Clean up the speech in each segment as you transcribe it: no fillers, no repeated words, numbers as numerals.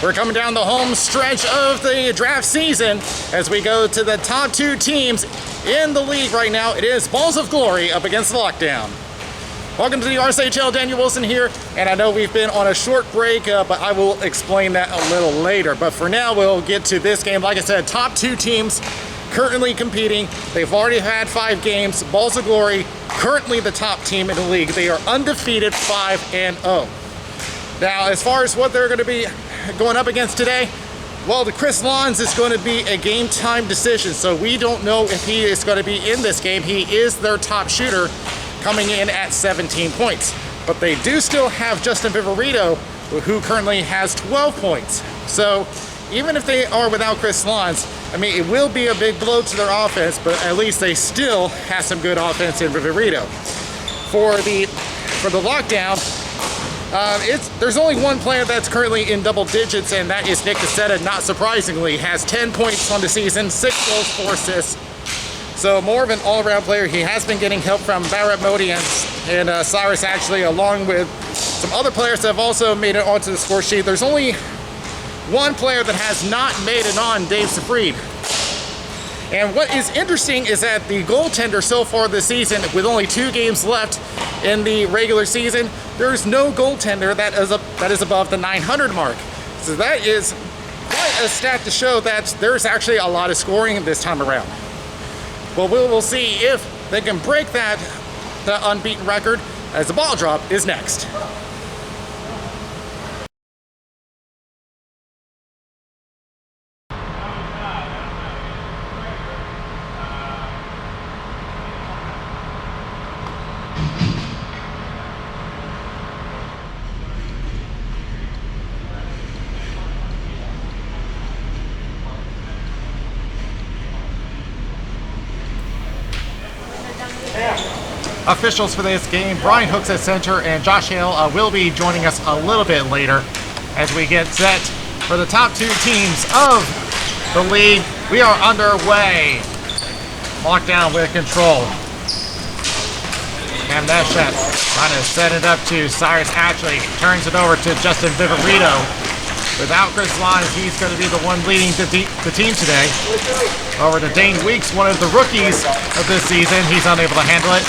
We're coming down the home stretch of the draft season as we go to the top two teams in the league right now. It is Balls of Glory up against the Lockdown. Welcome to the RSHL. Daniel Wilson here, and I know we've been on a short break, but I will explain that a little later. But for now, we'll get to this game. Like I said, top two teams currently competing. They've already had 5 games. Balls of Glory, currently the top team in the league. They are undefeated 5-0. Now, as far as what they're going to be going up against today, well, the Chris Lons is going to be a game time decision, so we don't know if he is going to be in this game. He is their top shooter, coming in at 17 points. But they do still have Justin Viverito, who currently has 12 points. So even if they are without Chris Lons, I mean, it will be a big blow to their offense, but at least they still have some good offense in Viverito. For the Lockdown, there's only one player that's currently in double digits, and that is Nick Cassetta. Not surprisingly, has 10 points on the season, 6 goals, 4 assists. So more of an all-around player. He has been getting help from Barrett Modi and Cyrus actually, along with some other players that have also made it onto the score sheet. There's only one player that has not made it on, Dave Safried. And what is interesting is that the goaltender so far this season, with only 2 games left in the regular season, there's no goaltender that is above the 900 mark. So that is quite a stat to show that there's actually a lot of scoring this time around. Well, we'll see if they can break the unbeaten record, as the ball drop is next. Officials for this game, Brian Hooks at center, and Josh Hale will be joining us a little bit later as we get set for the top 2 teams of the league. We are underway. Lockdown with control. Cam Neshet trying to set it up to Cyrus Ashley. Turns it over to Justin Viverito. Without Chris Lons, he's going to be the one leading the team today. Over to Dane Weeks, one of the rookies of this season. He's unable to handle it.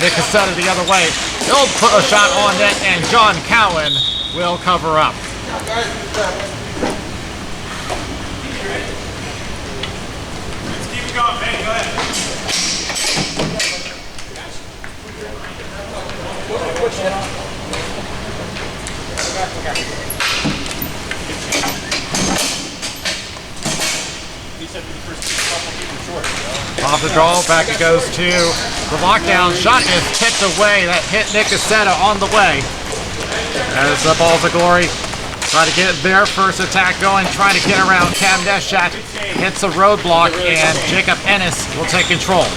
Nick Cassetta the other way. He'll put a shot on net, and John Cowan will cover up. Let's keep it going, man. Go ahead. Off the draw, back it goes to the Lockdown. Shot is tipped away. That hit Nick Cassetta on the way. As the Balls of Glory try to get their first attack going, trying to get around Cam Neshet. Hits a roadblock, and Jacob Ennis will take control.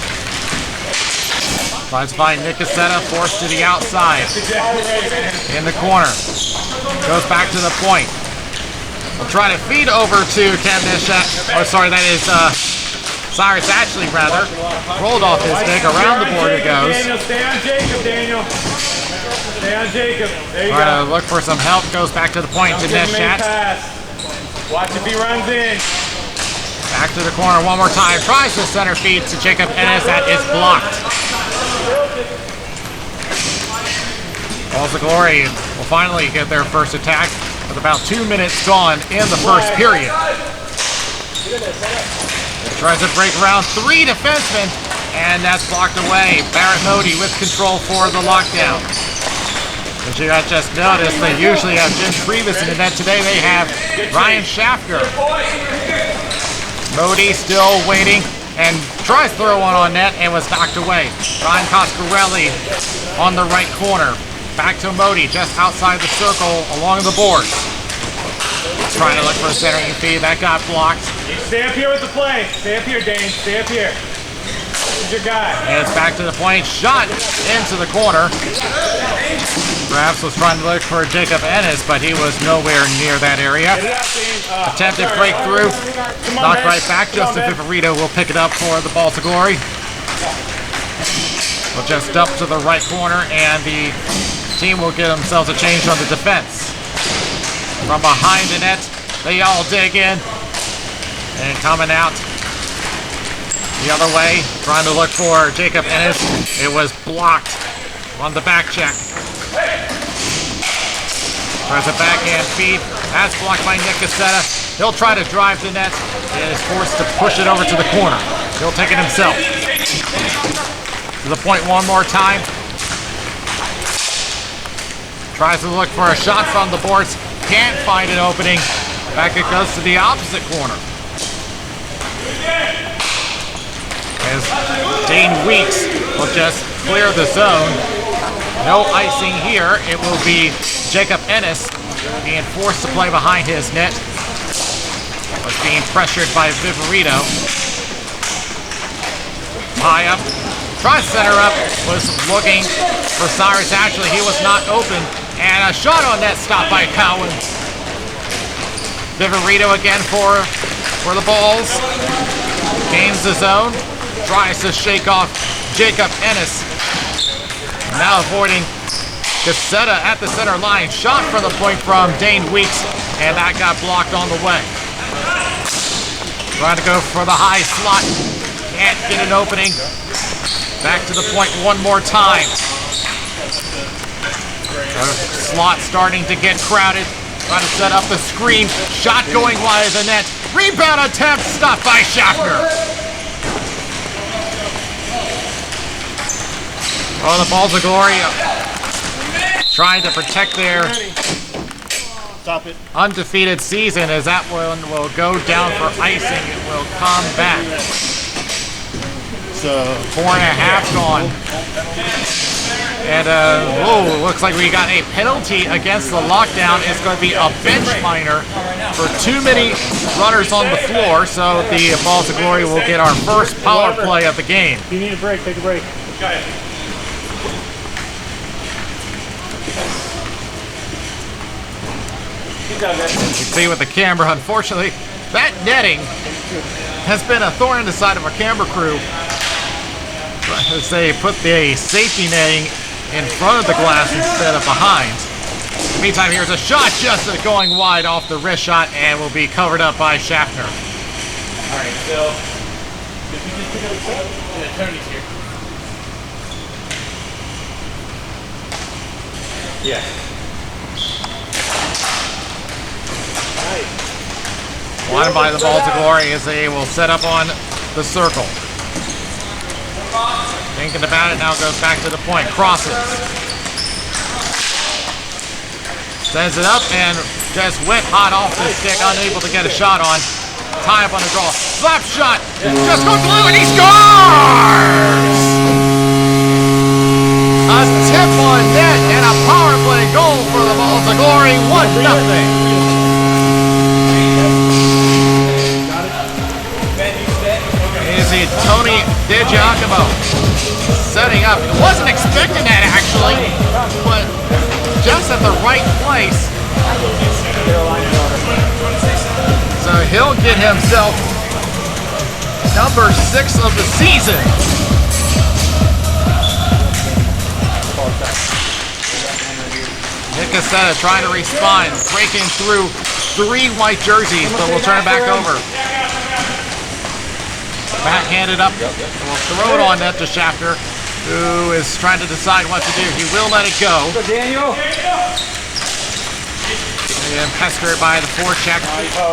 Tries to find Nick Cassetta, forced to the outside. In the corner. Goes back to the point. We'll try to feed over to Cam Neshet. Oh, sorry, that is Cyrus Ashley, rather. Rolled off his stick. Around the board it goes. Stay on Jacob, Daniel. Stay on Jacob. There you go. Trying to look for some help. Goes back to the point to Neshet. Watch if he runs in. Back to the corner one more time. Tries to center feed to Jacob Ennis. That is blocked. Balls of Glory will finally get their first attack with about 2 minutes gone in the first period. Tries to break around 3 defensemen, and that's blocked away. Barrett Modi with control for the Lockdown. As you guys just noticed, they usually have Jim Frevis in the net. Today they have Ryan Schaffer. Modi still waiting and tries to throw one on net and was knocked away. Ryan Coscarelli on the right corner. Back to Modi, just outside the circle along the boards. Trying to look for a centering feed. That got blocked. Stay up here with the play. Stay up here, Dane. Stay up here. This is your guy. And it's back to the point. Shot into the corner. Perhaps was trying to look for Jacob Ennis, but he was nowhere near that area. Attempted breakthrough. Knocked right back. Justin Viverito will pick it up for the Balls of Glory. We'll just dump to the right corner, and the team will get themselves a change on the defense. From behind the net, They all dig in. And coming out the other way, trying to look for Jacob Ennis. It was blocked on the back check. Tries a backhand feed. That's blocked by Nick Cassetta. He'll try to drive the net and is forced to push it over to the corner. He'll take it himself. To the point one more time. Tries to look for a shot from the boards. Can't find an opening. Back it goes to the opposite corner. As Dane Weeks will just clear the zone. No icing here. It will be Jacob Ennis being forced to play behind his net. Was being pressured by Viverito. High up. Tries center up. Was looking for Cyrus. Actually, he was not open. And a shot on net stopped by Cowan. Viverito again for the balls. Gains the zone. Tries to shake off Jacob Ennis. Now avoiding Cassetta at the center line. Shot from the point from Dane Weeks, and that got blocked on the way. Trying to go for the high slot. Can't get an opening. Back to the point one more time. Slot starting to get crowded. Trying to set up the screen. Shot going wide of the net. Rebound attempt stopped by Schaffner. Oh, the Balls of Glory trying to protect their undefeated season, as that one will go down for icing. It will come back. So 4.5 gone. And looks like we got a penalty against the lockdown. It's going to be a bench minor for too many runners on the floor. So the Balls of Glory will get our first power play of the game. If you need a break, take a break. Okay. You can see with the camera, unfortunately, that netting has been a thorn in the side of our camera crew. As they put the safety netting in front of the glass instead of behind. In the meantime, here's a shot just going wide off the wrist shot and will be covered up by Schaffner. All right, so if you just pick up the attorney's here. Yeah. Wanted by the Balls of Glory as they will set up on the circle. Thinking about it, now goes back to the point. Crosses. Sends it up and just went hot off the stick, unable to get a shot on. Tie up on the draw. Slap shot. Just goes blue and he scores! A tip on net and a power play goal for the Balls of Glory. 1-0. Tony DiGiacomo setting up. Wasn't expecting that actually, but just at the right place. So he'll get himself number 6 of the season. Nick Cassetta trying to respond, breaking through 3 white jerseys, but we'll turn it back over. Backhanded up. We'll throw it on net to Schaffner, who is trying to decide what to do. He will let it go. Daniel. And pestered by the forecheck.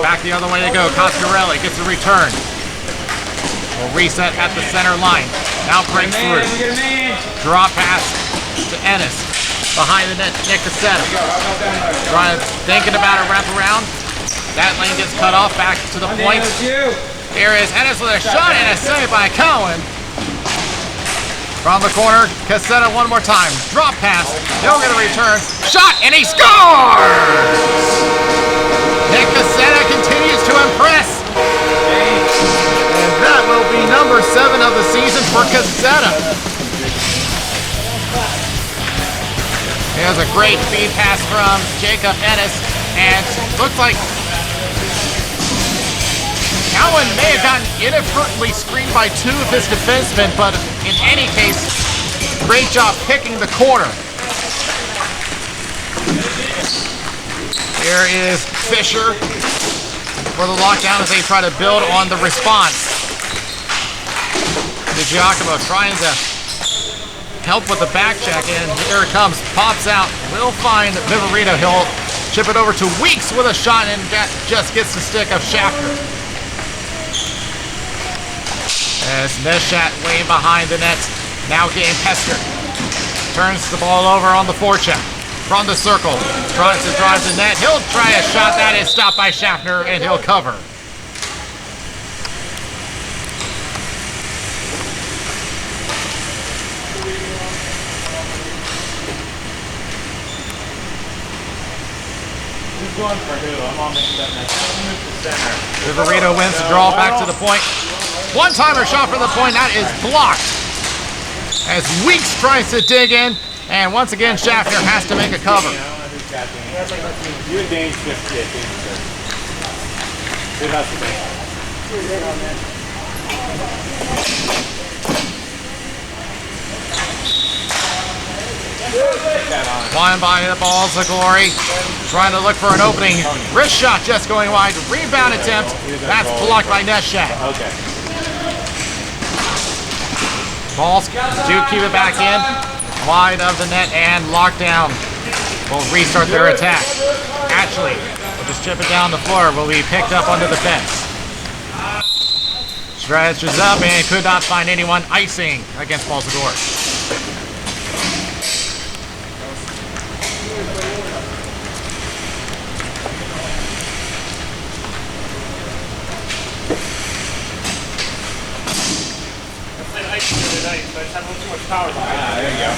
Back the other way to go. Coscarelli gets a return. Will reset at the center line. Now breaks through. Drop pass to Ennis. Behind the net, Nick Cassetta. Thinking about a wraparound. That lane gets cut off. Back to the point. Here is Ennis with a shot and a save by Cowan. From the corner, Cassetta one more time. Drop pass. He'll get a return. Shot and he scores! Nick Cassetta continues to impress. And that will be number 7 of the season for Cassetta. Here's a great feed pass from Jacob Ennis. And looks like Cowan may have gotten inadvertently screened by 2 of his defensemen, but in any case, great job picking the corner. Here is Fisher for the lockdown as they try to build on the response. Giacomo trying to help with the back check, and here it comes, pops out, will find Viverito. He'll chip it over to Weeks with a shot, and that just gets the stick of Schaffner. As Neshat way behind the net, now getting pestered. Turns the ball over on the forecheck. From the circle, tries to drive the net. He'll try a shot that is stopped by Schaffner, and he'll cover. Going for who? I'm on the center. Viverito wins the draw back to the point. One-timer shot from the point, that is blocked. As Weeks tries to dig in, and once again Schaffner has to make a cover. You and Dane's 50. Good hustle, Dane. Flying by the balls of glory, trying to look for an opening. Wrist shot just going wide. Rebound attempt. That's blocked by Neshat. Okay. Balls do keep it back in. Wide of the net, and lockdown will restart their attack. Ashley will just chip it down the floor. Will be picked up under the fence. Stretches up and could not find anyone. Icing against balls of glory. Tonight, but I just had a little too much power behind it. There you go.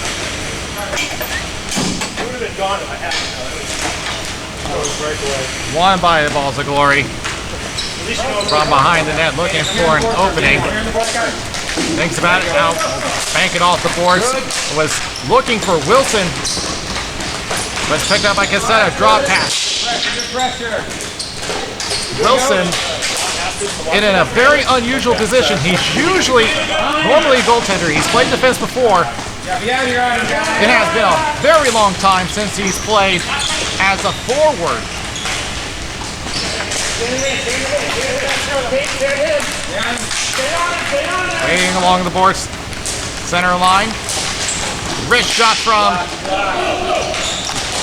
It would have been gone if I hadn't. That was breakaway. Won by the balls of glory. From behind the net, looking for an opening. Thinks about it now. Bank it off the boards. Was looking for Wilson. Was picked up by Cassetta. Drop pass. Wilson in a very unusual position. He's normally a goaltender. He's played defense before. It has been a very long time since he's played as a forward. Waiting along the boards, center line. Wrist shot from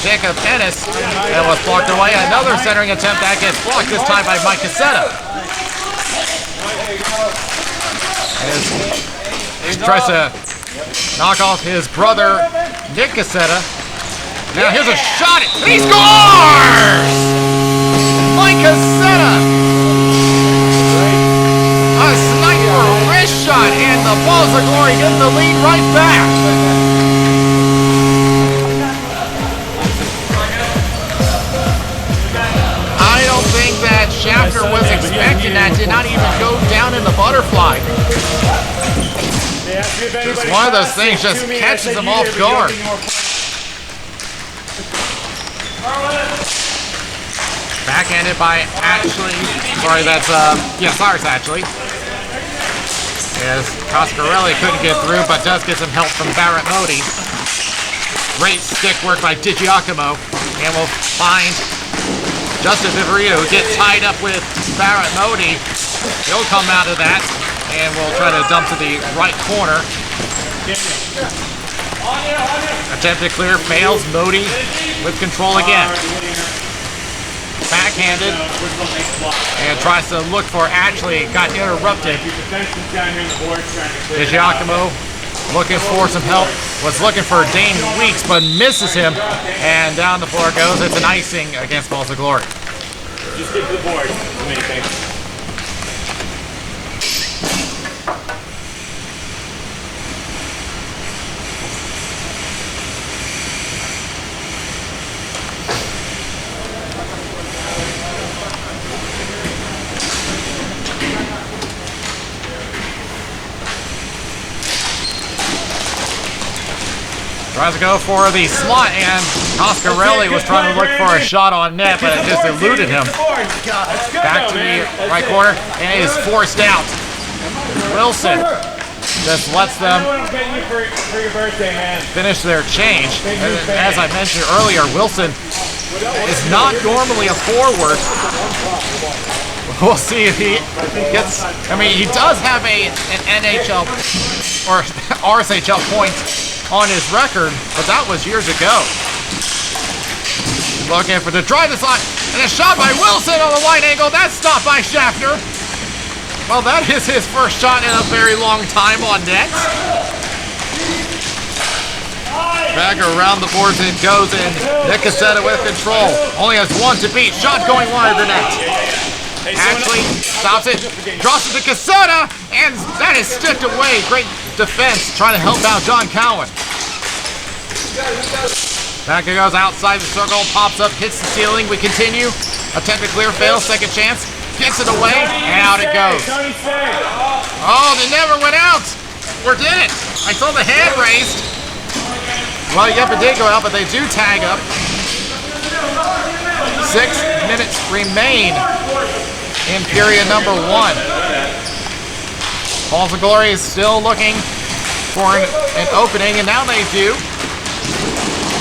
Jacob Ennis, and was blocked away. Another centering attempt that gets blocked, this time by Mike Cassetta. He tries to knock off his brother, Nick Cassetta. Now here's a shot, and he scores! Mike Cassetta! A sniper wrist shot, and the balls of glory get the lead right back. I don't think that Schaffner was expecting that. Did not even go down in the butterfly. It's one of those things, just catches him off guard. Backhanded by Ashley. Sorry, that's Cyrus Ashley. As Coscarelli couldn't get through, but does get some help from Barrett Modi. Great stick work by DiGiacomo, and we'll find Justin Viverito, who gets tied up with Barrett Modi. He'll come out of that, and we'll try to dump to the right corner. Attempt to clear, fails. Modi with control again. Backhanded, and tries to look for Ashley, got interrupted. DiGiacomo looking for some help, was looking for Dane Weeks, but misses him, and down the floor goes. It's an icing against Balls of Glory. Just get to the board. Tries to go for the slot, and Coscarelli was trying to look for a shot on net, but it just eluded him. Back to the right corner, and it is forced out. Wilson just lets them finish their change. As I mentioned earlier, Wilson is not normally a forward. We'll see if he gets. I mean, he does have an NHL or RSHL points on his record, but that was years ago. Looking for to drive this line, and a shot by Wilson on the wide angle. That's stopped by Schaffner. Well, that is his first shot in a very long time on net. Back around the boards it goes in. Nick Cassetta with control. Only has one to beat. Shot going wide of the net. Actually stops it, drops it to Cassetta, and that is sticked away. Great defense trying to help out John Cowan. Back it goes outside the circle, pops up, hits the ceiling. We continue. Attempt to clear, fails, second chance. Gets it away, and out it goes. Oh, they never went out. Or did it? I saw the hand raised. Well, yep, it did go out, but they do tag up. 6 minutes remain in period number 1. Balls of Glory is still looking for an opening, and now they do.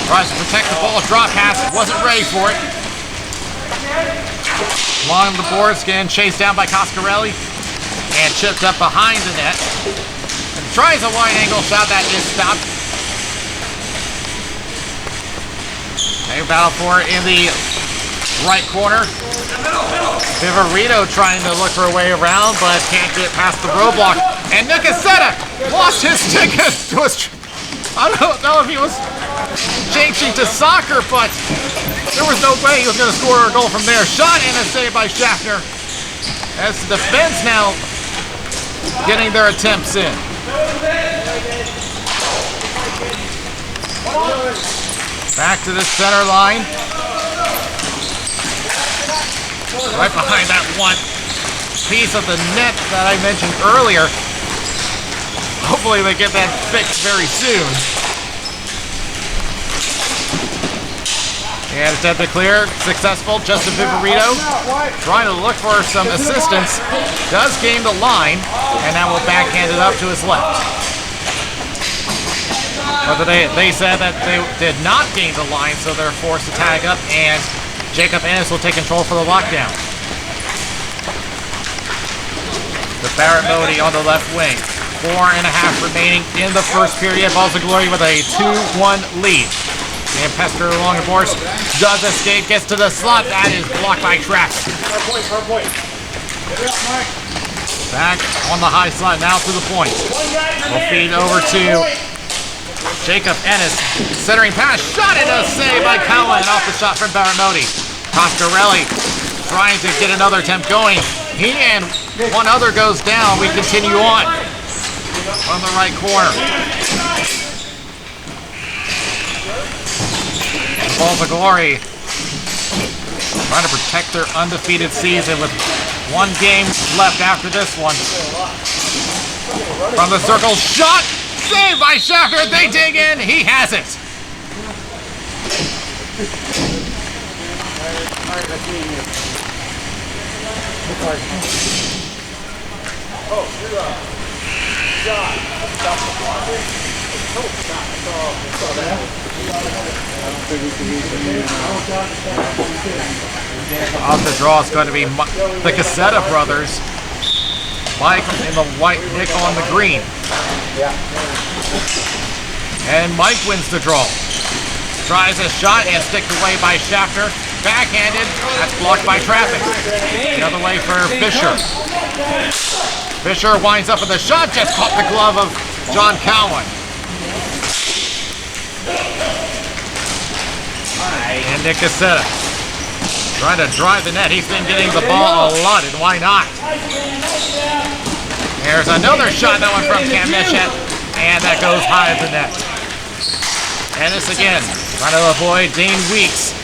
Tries to protect the ball, drop pass, wasn't ready for it. Along the boards, getting chased down by Coscarelli, and chipped up behind the net. And tries a wide angle shot that is stopped. They battle for it in the right corner. Viverito trying to look for a way around, but can't get past the roadblock. And Nick Cassetta lost his ticket to his. I don't know if he was changing to soccer, but there was no way he was going to score a goal from there. Shot and a save by Schaffner. As the defense now getting their attempts in. Back to the center line. Right behind that one piece of the net that I mentioned earlier. Hopefully they get that fixed very soon. And attempt to clear, successful. Justin Viverito trying to look for some assistance. Does gain the line, and now will backhand it up to his left. But they said that they did not gain the line, so they're forced to tag up, and Jacob Ennis will take control for the lockdown. The Barrett Modi on the left wing. 4.5 remaining in the first period. Balls of Glory with a 2-1 lead. And Pester along the boards does escape, gets to the slot. That is blocked by Trax. Back on the high slot, now to the point. We'll feed over to Jacob Ennis. Centering pass, shot and a save by Cowan off the shot from Baramoti. Coscarelli trying to get another attempt going. He and one other goes down. We continue on the right corner. Balls of Glory trying to protect their undefeated season with one game left after this one. From the circle, shot, saved by Schaffner. They dig in, he has it. Off the draw is going to be the Cassetta brothers. Mike in the white, Nick on the green. And Mike wins the draw. Tries a shot and sticked away by Schaffner. Backhanded, that's blocked by traffic. The other way for Fisher. Fisher winds up with a shot, just caught the glove of John Cowan. And Nick Cassetta trying to drive the net. He's been getting the ball a lot, and why not? There's another shot, that one from Cam Neshet, and that goes high at the net. Ennis again, trying to avoid Dane Weeks.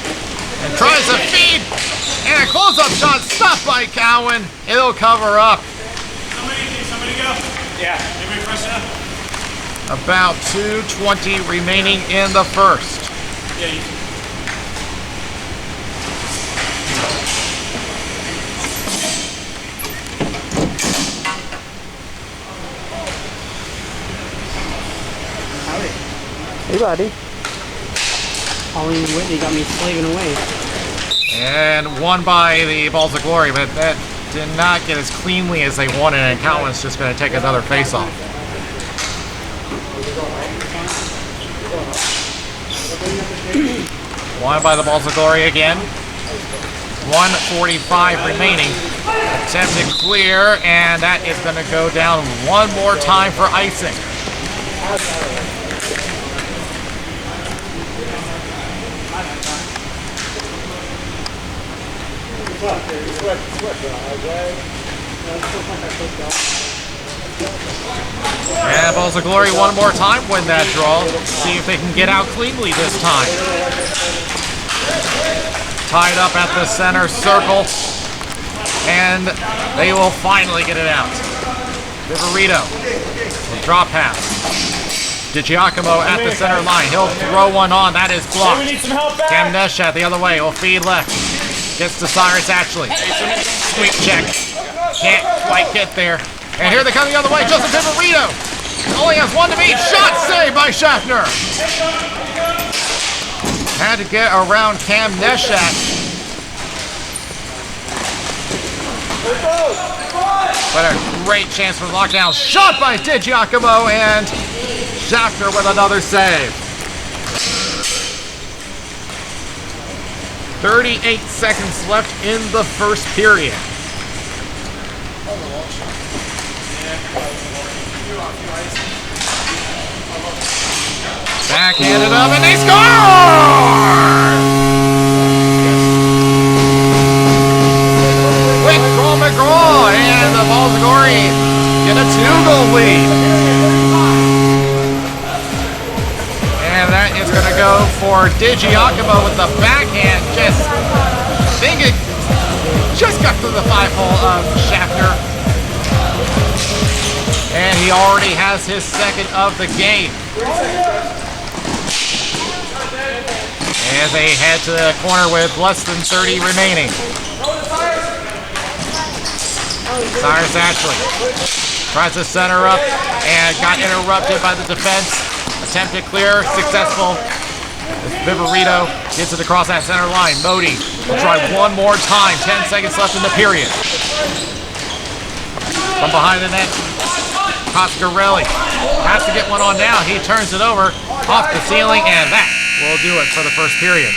And tries to feed, and a close-up shot stopped by Cowan. It'll cover up. Somebody go. Yeah. Anybody press it up? About 2:20 remaining in the first. Yeah, you can. Hey, buddy. Pauline Whitney got me slaving away. And won by the Balls of Glory, but that did not get as cleanly as they wanted, and Cowan's just going to take another face-off. Won by the Balls of Glory again. 1:45 remaining. Attempt to clear, and that is going to go down one more time for icing. And Balls of Glory one more time win that draw. See if they can get out cleanly this time. Tied up at the center circle, and they will finally get it out. Viverito will drop pass. DiGiacomo at the center line. He'll throw one on. That is blocked. Cam Neshat the other way. Will feed left. Gets to Cyrus Ashley. Sweep check. Can't quite get there. And here they come the other way. Joseph Viverito only has one to beat. Shot saved by Schaffner. Had to get around Cam Neshat. But a great chance for the lockdown. Shot by DiGiacomo, and Schaffner with another save. 38 seconds left in the first period. Backhanded up, and they score! With Cole McGraw, and the Balls of Glory get a 2-goal lead. And that is going to go for DiGiacomo with the backhand. I think it just got through the 5-hole of Schaffner. And he already has his second of the game. As they head to the corner with less than 30 remaining. Cyrus Ashley tries to center up and got interrupted by the defense. Attempt to clear, successful. Viverito gets it across that center line. Modi will try one more time. 10 seconds left in the period. From behind the net, Coscarelli has to get one on now. He turns it over off the ceiling, and that will do it for the first period.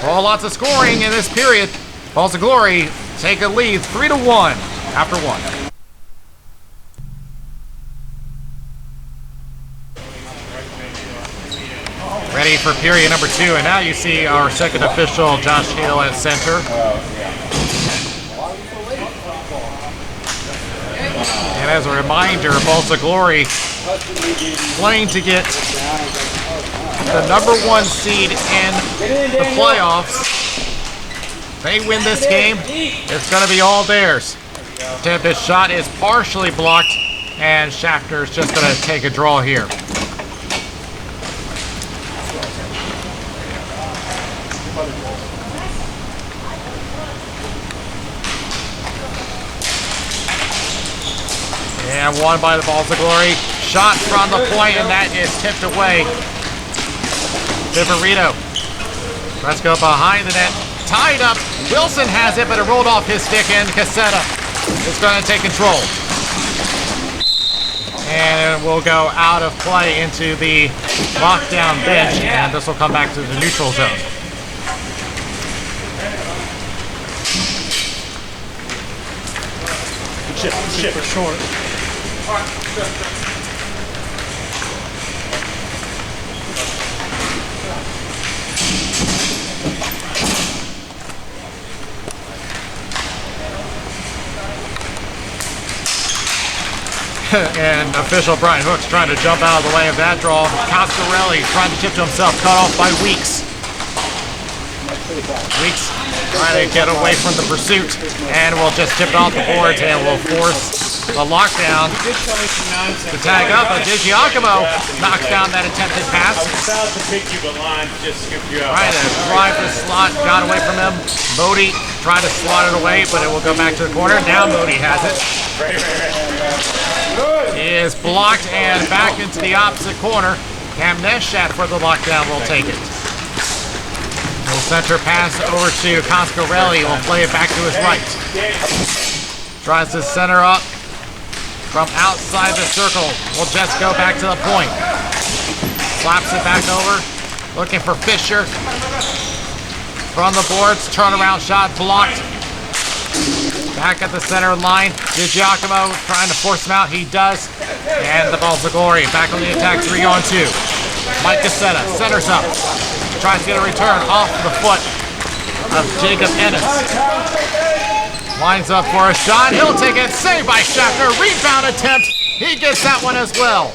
Well, lots of scoring in this period. Balls of Glory take a lead 3-1 after one. Ready for period number 2, and now you see our second official, Josh Hill, at center. And as a reminder, Balls of Glory playing to get the number 1 seed in the playoffs. They win this game, it's going to be all theirs. This shot is partially blocked, and Schaffner's just going to take a draw here. And won by the Balls of Glory. Shot from the point, and that is tipped away. Viverito. Let's go behind the net. Tied up. Wilson has it, but it rolled off his stick, and Casetta is going to take control. And it will go out of play into the lockdown bench, and this will come back to the neutral zone. Chip for short. And official Brian Hook's trying to jump out of the way of that draw. Coscarelli trying to chip to himself, cut off by Weeks. Weeks trying to get away from the pursuit, and will just tip it off the boards, and will force the lockdown to tag up. But DiGiacomo knocks down that attempted pass. South to pick you, but line just skipped you out. Trying to drive the slot, got away from him. Modi tried to slot it away, but it will go back to the corner. Now Modi has it. He is blocked and back into the opposite corner. Cam Neshat for the lockdown will take it. Will center pass over to Coscarelli. Will play it back to his right. Tries to center up from outside the circle. Will just go back to the point. Slaps it back over. Looking for Fisher. From the boards. Turnaround shot blocked. Back at the center line. DiGiacomo trying to force him out. He does. And the ball's to Glory. Back on the attack. 3-on-2. Mike Cassetta centers up. Tries to get a return off the foot of Jacob Ennis. Lines up for a shot. He'll take it. Saved by Schaffner. Rebound attempt. He gets that one as well.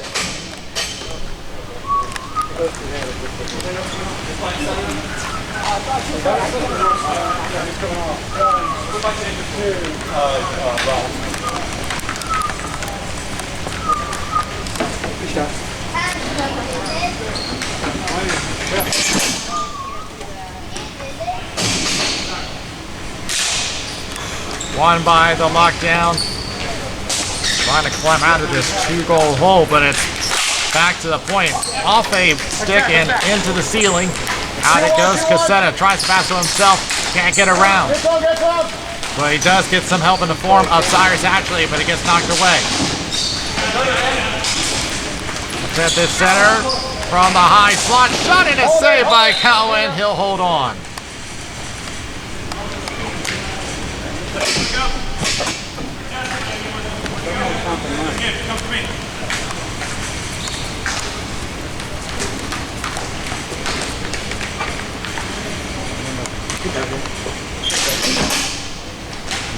Won by the lockdown. Trying to climb out of this 2-goal hole, but it's back to the point. Off a stick and into the ceiling. Out it goes. Cassetta tries to pass to himself. Can't get around. But he does get some help in the form of Cyrus Ashley, but he gets knocked away. At this center from the high slot. Shot and a save by Cowan. He'll hold on.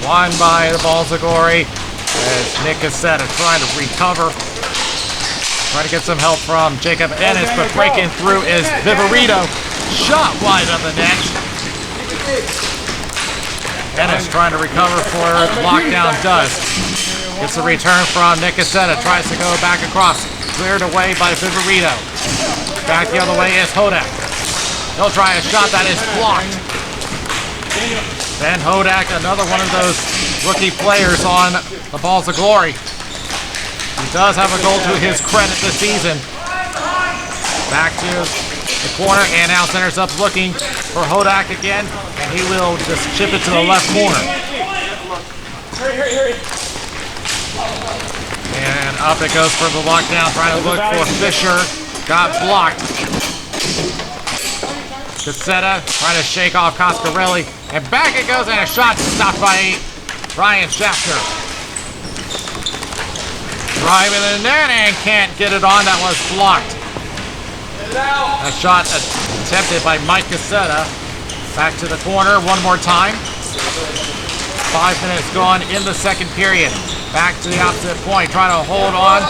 Won by the Balzagori as Nick Cassetta trying to recover. Trying to get some help from Jacob Ennis, but breaking through is Viverito. Shot wide of the net. Ennis trying to recover for lockdown does. Gets a return from Nick Cassetta. Tries to go back across. Cleared away by Viverito. Back the other way is Hodak. He'll try a shot that is blocked. Then Hodak, another one of those rookie players on the Balls of Glory. He does have a goal to his credit this season. Back to the corner, and now centers up looking for Hodak again, and he will just chip it to the left corner. And up it goes for the lockdown, trying to look for Fisher. Got blocked. Cassetta trying to shake off Coscarelli, and back it goes, and a shot stopped by Ryan Schaffner. Driving the net and can't get it on. That was blocked. A shot attempted by Mike Cassetta. Back to the corner one more time. 5 minutes gone in the second period. Back to the opposite point, trying to hold on.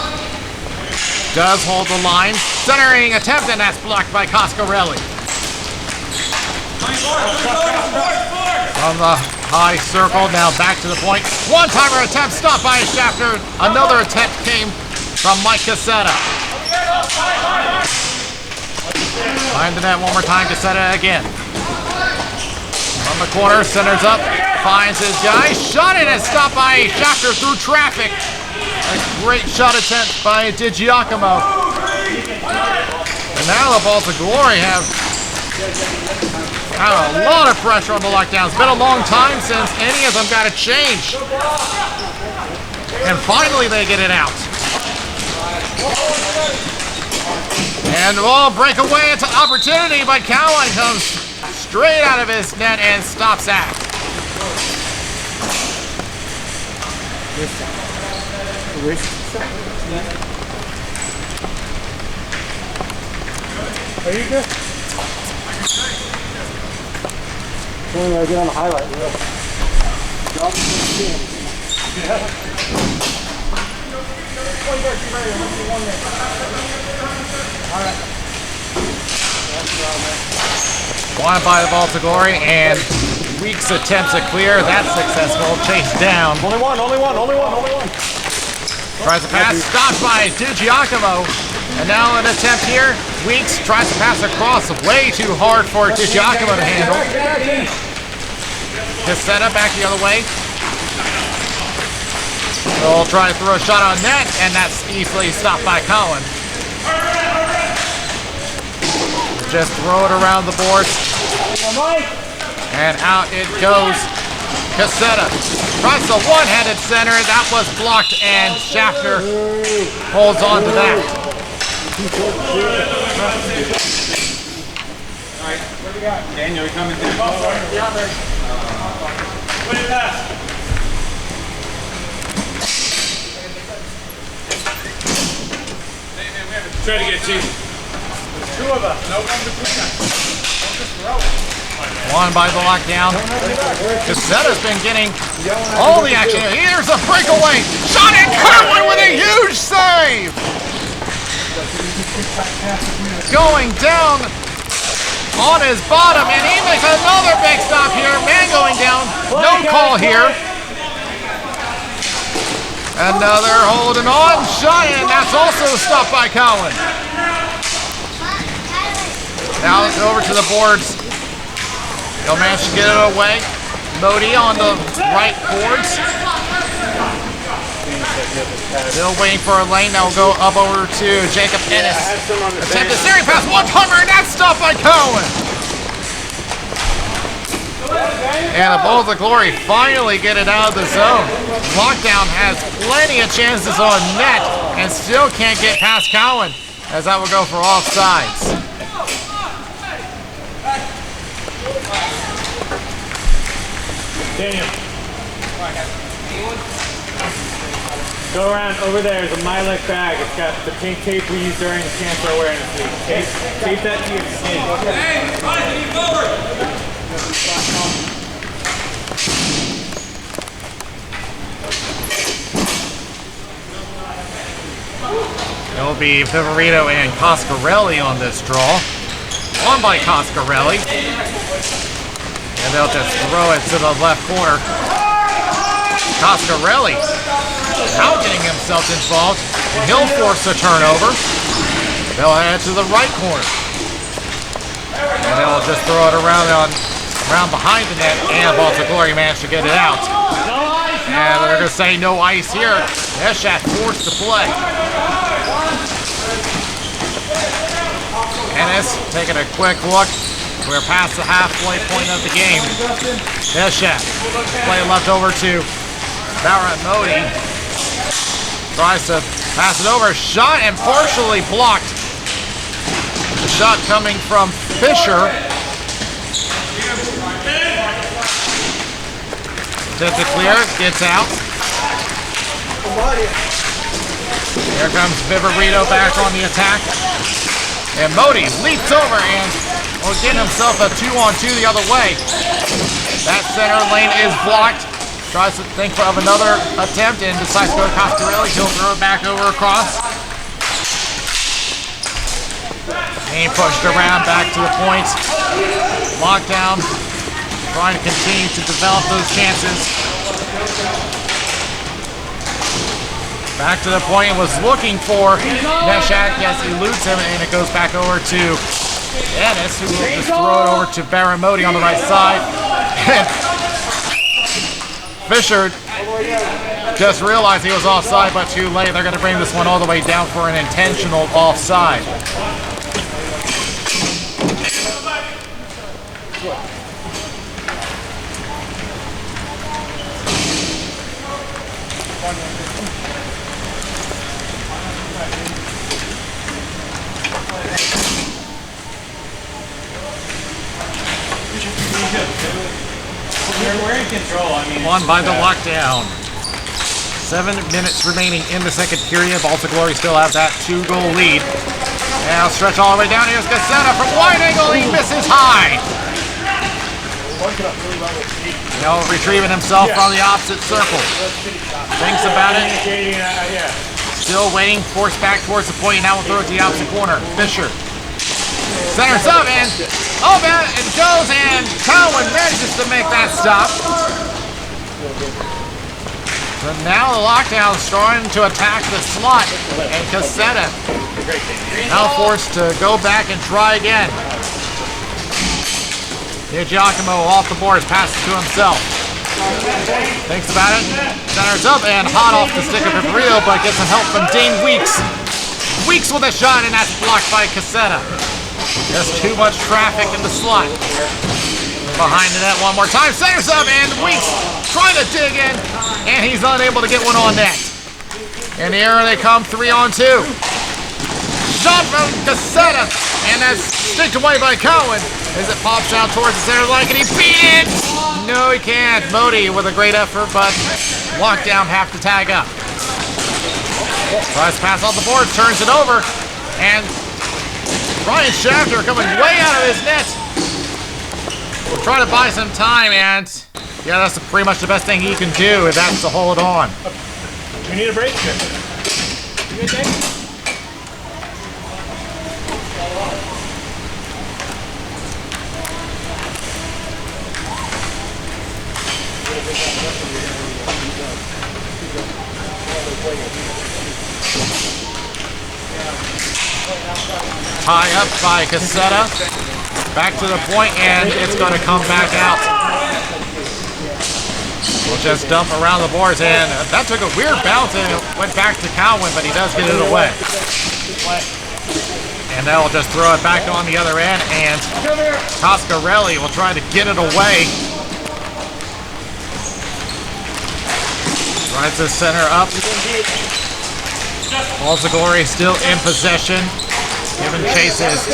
Does hold the line. Centering attempt, and that's blocked by Coscarelli. From the high circle, now back to the point. One-timer attempt stopped by Schaffner. Another attempt came from Mike Cassetta. Find the net one more time, Cassetta again. From the corner, centers up, finds his guy. Shot it and stopped by Schaffner through traffic. A great shot attempt by DiGiacomo. And now the Balls of Glory have a lot of pressure on the lockdown. It's been a long time since any of them got a change. And finally they get it out. And breakaway into opportunity, but Cowan comes straight out of his net and stops that. Are you good? I get on the highlight reel. Won by the Balls of Glory, and Weeks attempts a clear. That's successful. Chased down. Only one. Tries to pass. Stopped by DiGiacomo. And now an attempt here. Weeks tries to pass across way too hard for DiGiacomo to handle. Cassetta back the other way. He'll try to throw a shot on net, and that's easily stopped by Cowan. just throw it around the boards. And out it goes. Cassetta tries the one-handed center. That was blocked, and Schaffner holds on to that. All right, what do you got? Daniel, you're coming through. Put it pass. Try to get two. There's two of us. No one between us. Don't just throw it. Won by the lockdown. Cassetta's been getting all the action. Here's a breakaway. Shot at Kerwin with a huge save. Going down on his bottom, and he makes another big stop here. Man going down. No call here. Another holding on shot, and that's also stopped by Cowan. Now it's over to the boards. He'll manage to get it away. Modi on the right boards. Still waiting for a lane that will go up over to Jacob Ennis. Attempted series pass, one-timer, and that's stopped by Cowan. And the Bulls of Glory finally get it out of the zone. Lockdown has plenty of chances on net and still can't get past Cowan, as that will go for offsides. Daniel. Go around over there. There's a Milex bag. It's got the pink tape we use during the cancer awareness week. Tape that to your skin. Hey, Mike, you forward. It will be Viverito and Coscarelli on this draw. Won by Coscarelli. And they'll just throw it to the left corner. Coscarelli now getting himself involved, and he'll force a turnover. They'll head to the right corner. And they'll just throw it around behind the net, and Balls of Glory managed to get it out. And they're going to say no ice here. Eshat forced to play. Ennis taking a quick look. We're past the halfway point of the game. Eshat play left over to Barrett Modi. Tries to pass it over. Shot and partially blocked. The shot coming from Fisher. Attempts to clear, gets out. Here comes Viverito back on the attack. And Modi leaps over and will get himself a 2-on-2 the other way. That center lane is blocked. Tries to think of another attempt and decides to go to Coscarelli. He'll throw it back over across. And pushed around back to the point. Lockdown. Trying to continue to develop those chances. Back to the point and was looking for Neshak. Yes, he eludes him, and it goes back over to Ennis, who will just throw it over to Baramoti on the right side. Fisher just realized he was offside, but too late. They're going to bring this one all the way down for an intentional offside. We're in control. I mean, Won by the lockdown. 7 minutes remaining in the second period. Balls of Glory still have that 2-goal lead. Now stretch all the way down. Here's Cassetta from wide angle. He misses high. Now retrieving himself from the opposite circle. Thinks about it. Still waiting. Forced back towards the point. Now we'll throw it to the opposite corner. Fisher. Centers up and man, it goes, and Cowan manages to make that stop. But now the lockdown is starting to attack the slot, and Cassetta now forced to go back and try again. Here Giacomo off the boards, passes to himself. Thinks about it, centers up, and hot off the stick of Viverito, but gets some help from Dane Weeks. Weeks with a shot, and that's blocked by Cassetta. Just too much traffic in the slot. Behind the net one more time. Centers up and Weeks trying to dig in. And he's unable to get one on net. In the air they come 3-on-2. Shot from Cassetta. And that's sticked away by Cowan. As it pops out towards the center line. Can he beat it? No, he can't. Modi with a great effort, but lockdown have to tag up. Tries to pass off the board, turns it over. And Ryan Schaffner coming way out of his net. We'll try to buy some time, and yeah, that's pretty much the best thing he can do, and that's to hold on. You need a break? You good, Dave? Tie up by Cassetta. Back to the point, and it's going to come back out. We'll just dump around the boards, and that took a weird bounce and it went back to Cowan, but he does get it away. And now we'll just throw it back on the other end, and Toscarelli will try to get it away. Drives the center up. Balzagori still in possession. Giving chases.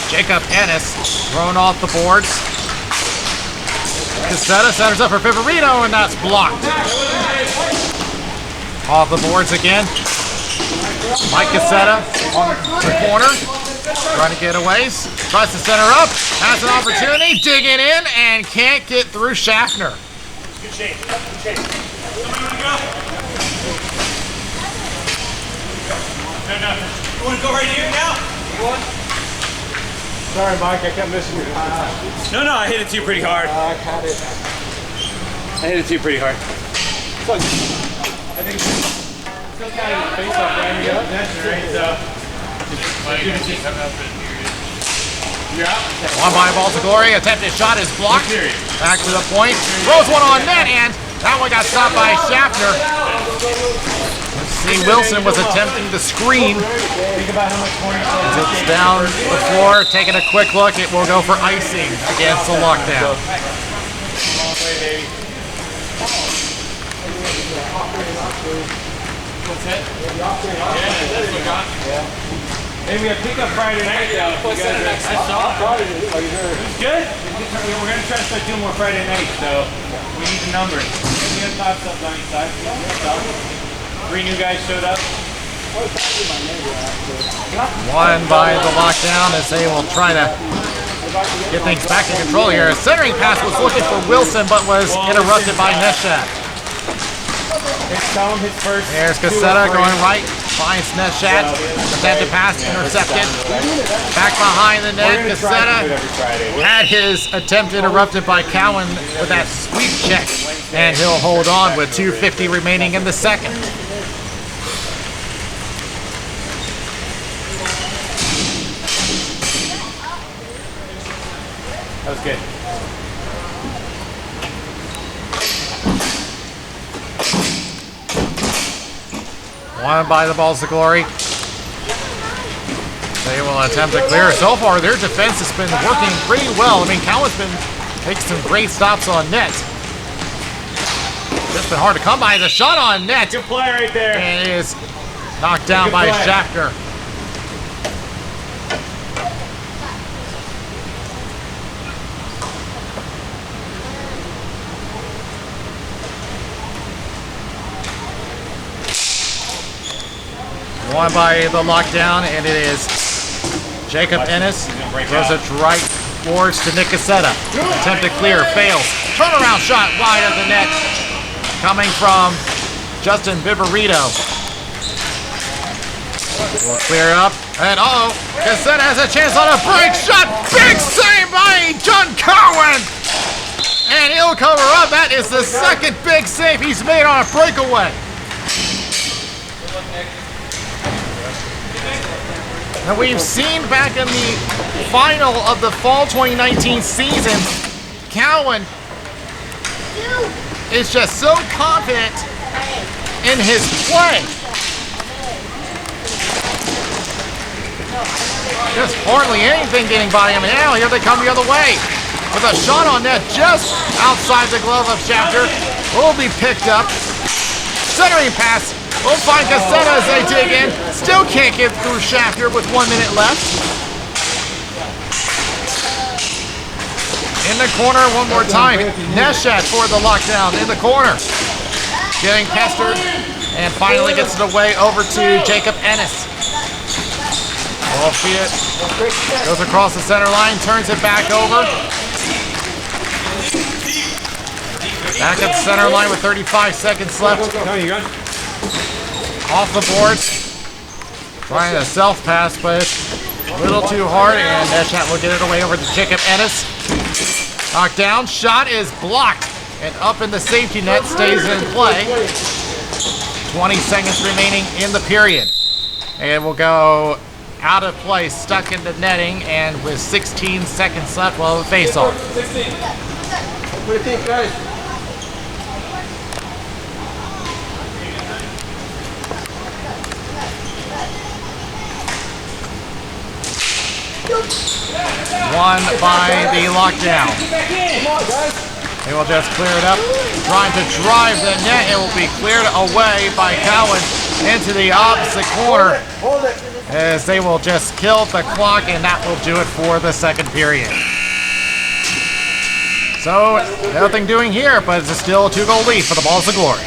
Jacob Ennis thrown off the boards. Cassetta centers up for Viverito, and that's blocked. Off the boards again. Mike Cassetta on the corner. Trying to get away. Tries to center up. Has an opportunity. Digging in and can't get through Schaffner. Good shape. Good shape. Somebody want to go? No. You want to go right here now? Sorry, Mike, I kept missing you. No, I hit it to you pretty hard. I caught it. I hit it to you pretty hard. I think still kind of face off there. You got That's right, so. You're out? One by Balzagori. Attempted shot is blocked. Back to the point. Throws one on net, and that one got stopped by Schaffner. Let's see, Wilson was attempting to screen. Think about how much points It's down the floor. Taking a quick look, it will go for icing against the lockdown. Long way, baby. What's that? Yeah, that's what got me. Hey, we have pickup Friday night though. I saw it. It's good. We're going to try to start doing more Friday nights, so we need the numbers. We have top stuff on each side. 3 new guys showed up. One by the lockdown as they will try to get things back in control here. A centering pass was looking for Wilson, but was interrupted by Neshat. Tell him his first. There's Cassetta going right, finds Neshat. Attempted pass intercepted. Back behind the net, Cassetta had his attempt interrupted by Cowan with that sweep check, and he'll hold on with 2:50 remaining in the second. That was good. One by the Balzagori. They will attempt to clear. So far, their defense has been working pretty well. I mean, Cowan's been making some great stops on net. Just been hard to come by. The shot on net. Good play right there. And it is knocked down by Schaffner. One by the lockdown, and it is Jacob Ennis. Throws it right towards to Nick Cassetta. Attempt to clear, fails. Turnaround shot wide of the net. Coming from Justin Viverito. Will clear up, and Cassetta has a chance on a break shot. Big save by John Cowan! And he'll cover up. That is the second big save he's made on a breakaway. Now we've seen back in the final of the fall 2019 season, Cowan is just so confident in his play. Just hardly anything getting by him. And now here they come the other way. With a shot on net just outside the glove of Schafter. Will be picked up. Centering pass. Will find Cassetta as they dig in. Still can't get through Schafter with 1 minute left. In the corner one more time. Neshat for the lockdown in the corner. Getting pestered. And finally gets it away over to Jacob Ennis. Albeit goes across the center line, turns it back over. Back at the center line with 35 seconds left. Off the boards. Trying to self-pass, but it's a little too hard, and Neshat will get it away over to Jacob Ennis. Knocked down, shot is blocked, and up in the safety net, stays in play. 20 seconds remaining in the period. And we'll go out of play, stuck in the netting, and with 16 seconds left, we'll have a face-off. What do you think, guys? Won by the lockdown. They will just clear it up. Trying to drive the net. It will be cleared away by Cowan into the opposite corner. As they will just kill the clock, and that will do it for the second period. So, nothing doing here, but it's still a 2-goal lead for the Balls of Glory.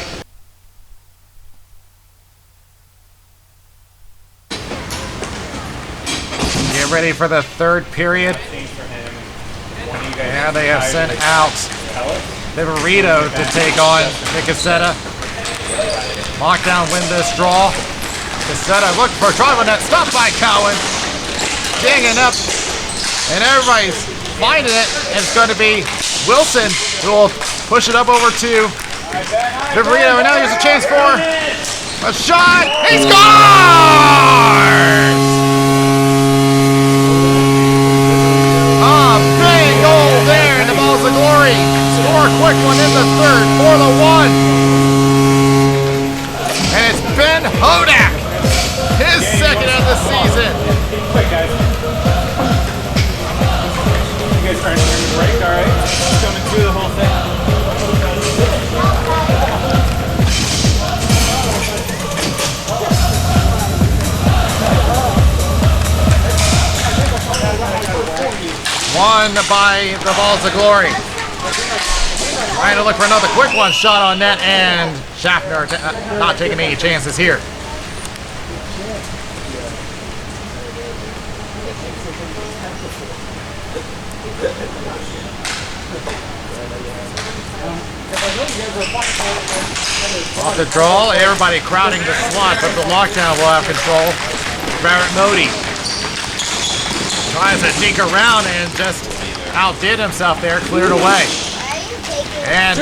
Get ready for the third period. And they have sent out Viverito to take on Cassetta. Lockdown win this draw. Cassetta looking for a drive on that. Stopped by Cowan. Digging up. And everybody's finding it. And it's going to be Wilson who will push it up over to Viverito. And now here's a chance for a shot. He scores! Big goal there in the Balls of Glory. Score a quick one in the third for the 1. And it's Ben Hodak, his second of the season. Quick, guys. You guys trying to break, all right? Coming through the whole thing. Won by the Balls of Glory. Trying to look for another quick one. Shot on net, and Schaffner not taking any chances here. Off the draw, everybody crowding the slot, but the lockdown will have control. Barrett Modi tries to dink around and just outdid himself there, cleared away. And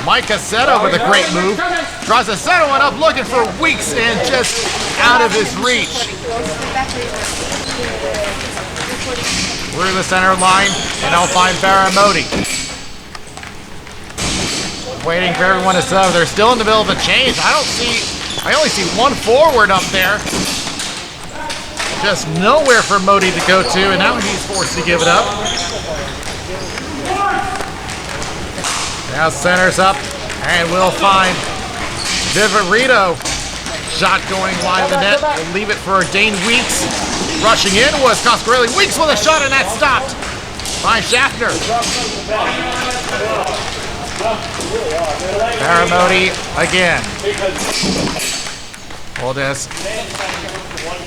Mike Cassetta with a great move. Tries to set one up, looking for Weeks, and just out of his reach. Through the center line, and they'll find Baramoti. Waiting for everyone to sub. They're still in the middle of a change. I only see one forward up there. Just nowhere for Modi to go to, and now he's forced to give it up. Now centers up, and we'll find Viverito. Shot going wide of the net. We'll leave it for Dane Weeks. Rushing in was Coscarelli. Weeks with a shot, and that's stopped by Schaffner. Baramoti again. We'll just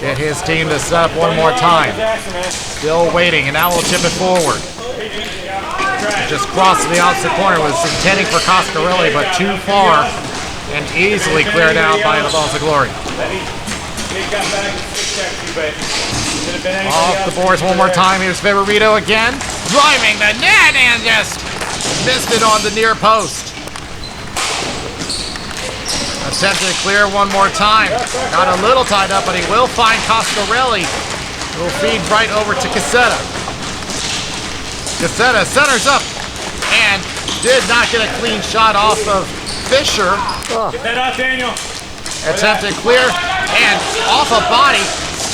get his team to set up one more time. Still waiting, and now we'll chip it forward. Just crossed the opposite corner. Was intending for Coscarelli, but too far, and easily cleared out by the Balls of Glory. Off the boards one more time. Here's Viverito again. Driving the net and just missed it on the near post. Attempted to clear one more time. Got a little tied up, but he will find Coscarelli. It will feed right over to Cassetta. Cassetta centers up and did not get a clean shot off of Fisher. Get that out, Daniel. Attempted clear and off a body.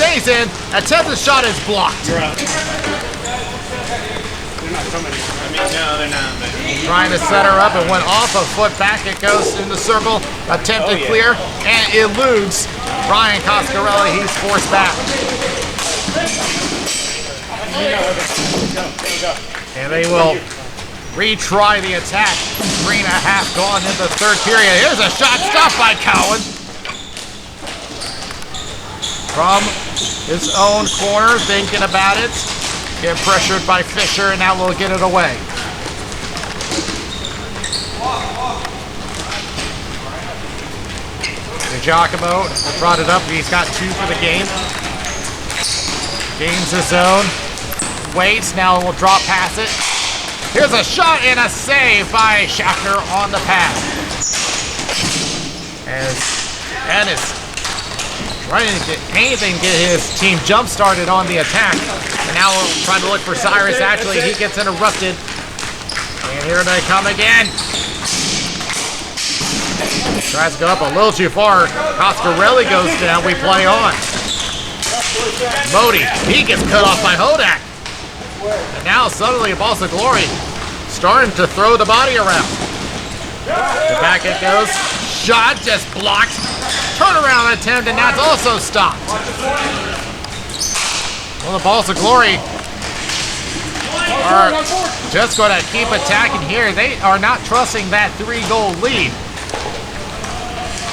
stays in. Attempted shot is blocked. They're not coming. I mean, no, they're not. But... Trying to set her up and went off a foot back. It goes in the circle. Attempted clear and eludes Ryan Coscarelli. He's forced back. And they will retry the attack. 3.5 gone in the third period. Here's a shot stopped by Cowan. From his own corner, thinking about it. Get pressured by Fisher, and now we'll get it away. Giacomo brought it up. He's got 2 for the game. Gains his own. Waits, now we'll drop past it. Here's a shot and a save by Schaffner on the pass. As Ennis trying to get anything, get his team jump started on the attack. And now we're trying to look for Cyrus. Actually, he gets interrupted. And here they come again. Tries to go up a little too far. Coscarelli goes down. We play on. Modi, he gets cut off by Hodak. And now suddenly Balls of Glory starting to throw the body around. The back it goes. Shot just blocked. Turnaround attempt, and that's also stopped. Well, the Balls of Glory are just going to keep attacking here. They are not trusting that 3-goal lead.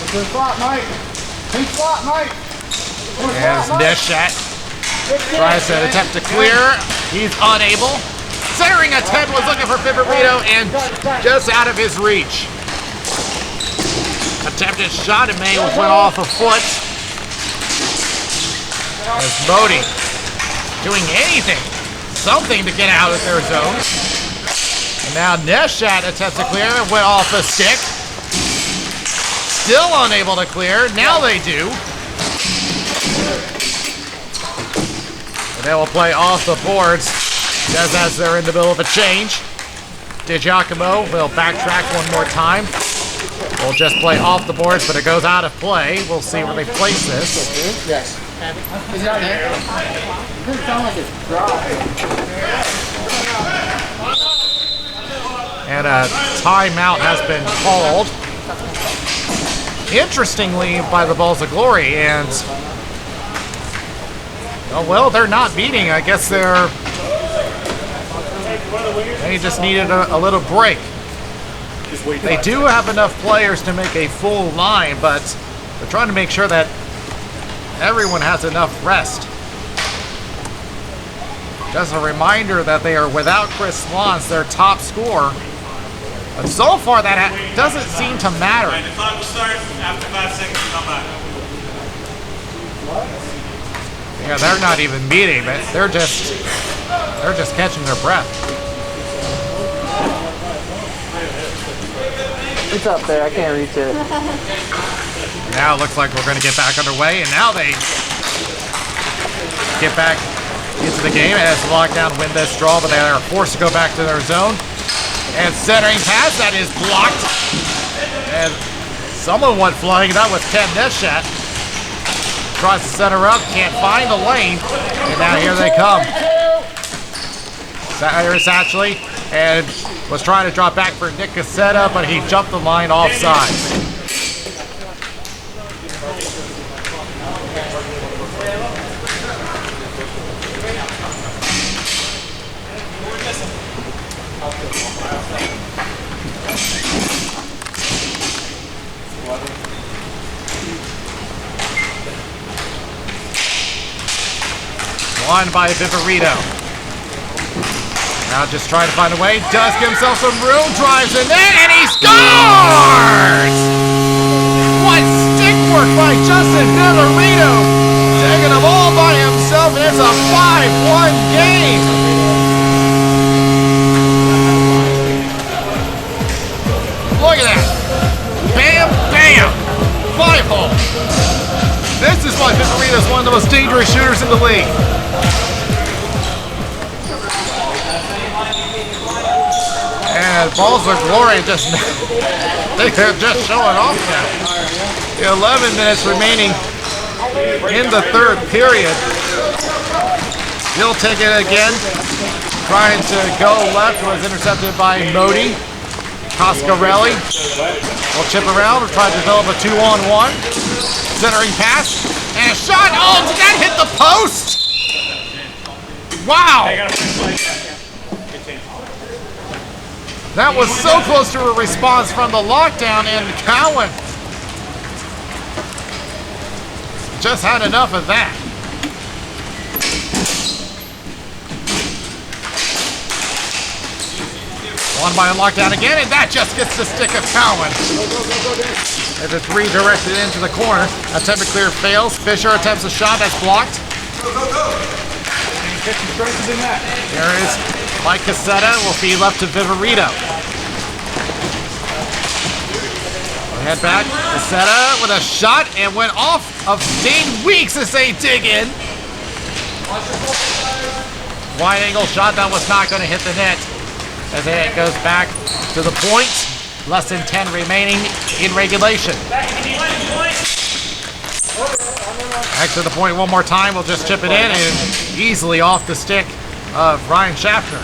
Good spot, Mike. Good spot, Mike. As Neshat tries to attempt to clear. He's unable. Centering attempt was looking for Fibarito and just out of his reach. Attempted shot and may have went off a foot. As Modi doing anything, something to get out of their zone. And now Neshat attempts to clear and went off the stick. Still unable to clear. Now they do. And they will play off the boards just as they're in the middle of a change. DiGiacomo will backtrack one more time. We'll just play off the boards, but it goes out of play. We'll see where they place this. Yes. Is that there? It doesn't sound like it's dry. And a timeout has been called. Interestingly, by the Balls of Glory, and oh, well, they're not beating. I guess they just needed a little break. They do have enough players to make a full line, but they're trying to make sure that everyone has enough rest. Just a reminder that they are without Chris Swans, their top scorer. But so far, that doesn't seem to matter. The clock will start after 5 seconds. Come back. Yeah, they're not even meeting, but they're just catching their breath. It's up there. I can't reach it. Now it looks like we're going to get back underway, and now they get back into the game as lockdown win this draw, but they are forced to go back to their zone. And centering pass, that is blocked. And someone went flying. That was Ken Neshat. Tries to center up, can't find the lane. And now here they come. Cyrus actually, and was trying to drop back for Nick Cassetta, but he jumped the line offside. Won by Vivarito. Now just trying to find a way. Does give himself some room. Drives in there, and he scores! What stick work by Justin Vivarito. Taking them all by himself, and it's a 5-1 game. Look at that. Bam, bam. 5-hole. This is why Vivarito is one of the most dangerous shooters in the league. And Balls of Glory just, they're just showing off now. 11 minutes remaining in the third period. He'll take it again. Trying to go left, was intercepted by Modi. Coscarelli will chip around, will try to develop a 2-on-1. Centering pass, and a shot. Oh, did that hit the post? Wow! That was so close to a response from the lockdown, and Cowan just had enough of that. One by lockdown again, and that just gets the stick of Cowan. As it's redirected into the corner. Attempt to clear fails. Fisher attempts a shot that's blocked. There is Mike Cassetta, will be left to Viverito. We'll head back. Cassetta with a shot and went off of Dane Weeks as they dig in. Wide angle shot that was not going to hit the net. As it goes back to the point. Less than 10 remaining in regulation. Back to the point one more time. We'll just chip it in and easily off the stick of Ryan Schaffner.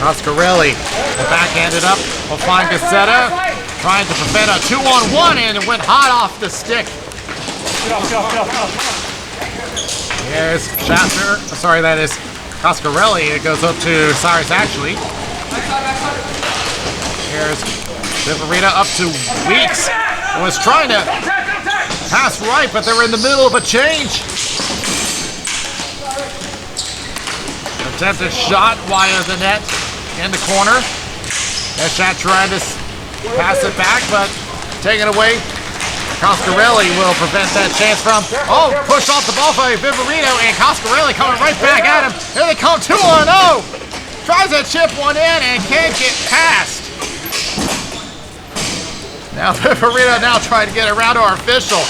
Coscarelli will backhand it up. We'll find Cassetta trying to prevent a 2-on-1 and it went hot off the stick. Here's Schaffner. Sorry, that is Coscarelli. It goes up to Cyrus Ashley. Here's Viverito up to Weeks. Was trying to pass right, but they were in the middle of a change. Attempted shot wide of the net in the corner. Eshat trying to pass it back, but taken away. Coscarelli will prevent that chance from, push off the ball by Viverito, and Coscarelli coming right back at him. Here they come, 2-0. Tries to chip one in and can't get past. Now Viverito now trying to get around to our official.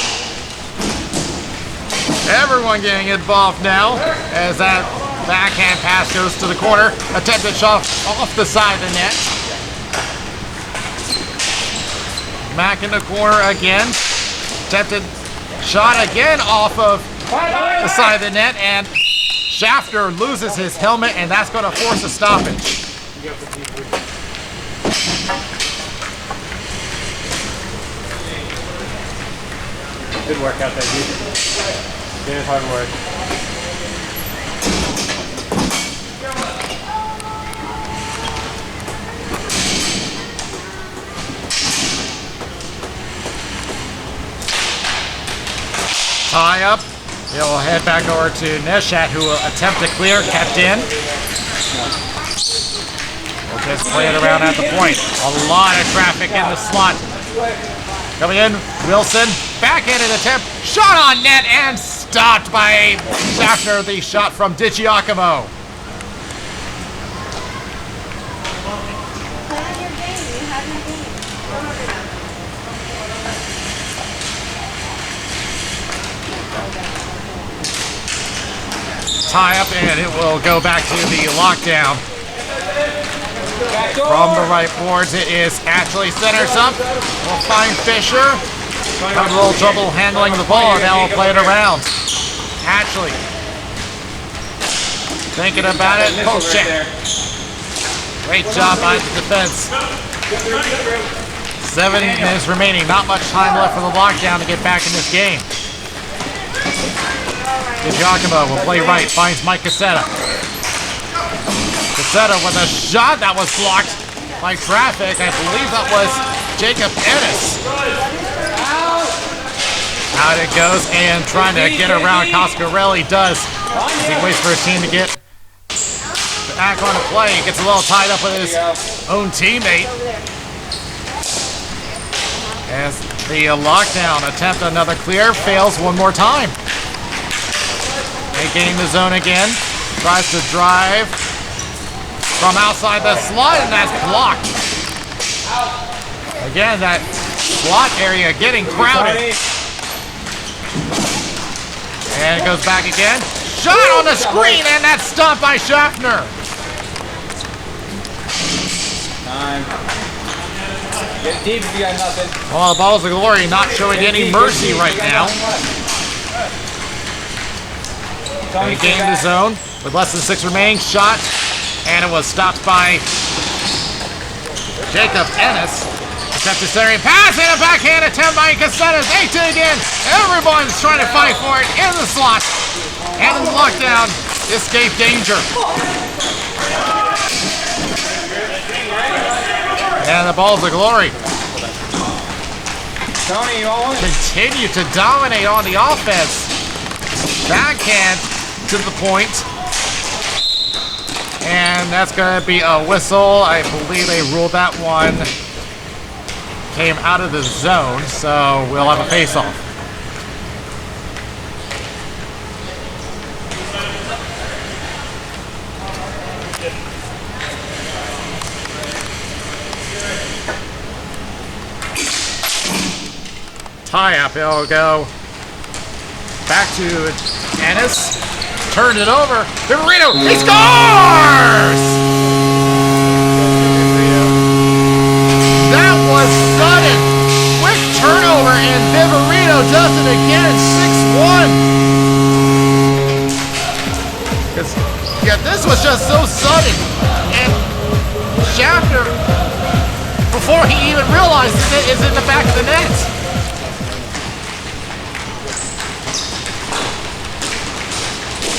Everyone getting involved now as that backhand pass goes to the corner. Attempted shot off the side of the net. Back in the corner again. Attempted shot again off of the side of the net, and Schaffner loses his helmet, and that's going to force a stoppage. Good work out there, dude. Good hard work. Tie up. He'll head back over to Neshat, who will attempt to clear, kept in. We'll just play it around at the point. A lot of traffic in the slot. Coming in, Wilson, backhanded attempt, shot on net and stopped by Schaffner, the shot from DiGiacomo. Tie up, and it will go back to the lockdown. From the right boards, it is Ashley centers up. We'll find Fisher. Having a little trouble handling the ball, and now we'll play it around. Ashley. Thinking about it, post check. Great job by the defense. 7 minutes remaining, not much time left for the lockdown to get back in this game. DiGiacomo will play right, finds Mike Cassetta. Cassetta with a shot that was blocked by traffic. I believe that was Jacob Ennis. Out it goes, and trying to get around Coscarelli does. As he waits for his team to get back on the play. He gets a little tied up with his own teammate. As the lockdown attempt another clear, fails one more time. They gain the zone again. Tries to drive from outside the slot, and that's blocked. Again, that slot area getting crowded. And it goes back again. Shot on the screen, and that's stopped by Schaffner. Time. Get deep if you got nothing. Well, the Balls of Glory not showing any mercy right now. They gained the zone with less than 6 remaining. Shot, and it was stopped by Jacob Ennis. Attempted centering pass and a backhand attempt by Casetas. They dig in. Everyone's trying to fight for it in the slot. And in the lockdown, escape danger. And the Balls of Glory Tony, you want one? continue to dominate on the offense. Backhand to the point. And that's going to be a whistle. I believe they ruled that one. Came out of the zone, so we'll have a face-off. Tie-up, it'll go back to Ennis. Turned it over. Viverito, he scores! That was sudden. Quick turnover, and Viverito does it again. 6-1. Yeah, this was just so sudden. And Schaffner, before he even realizes it, is in the back of the net.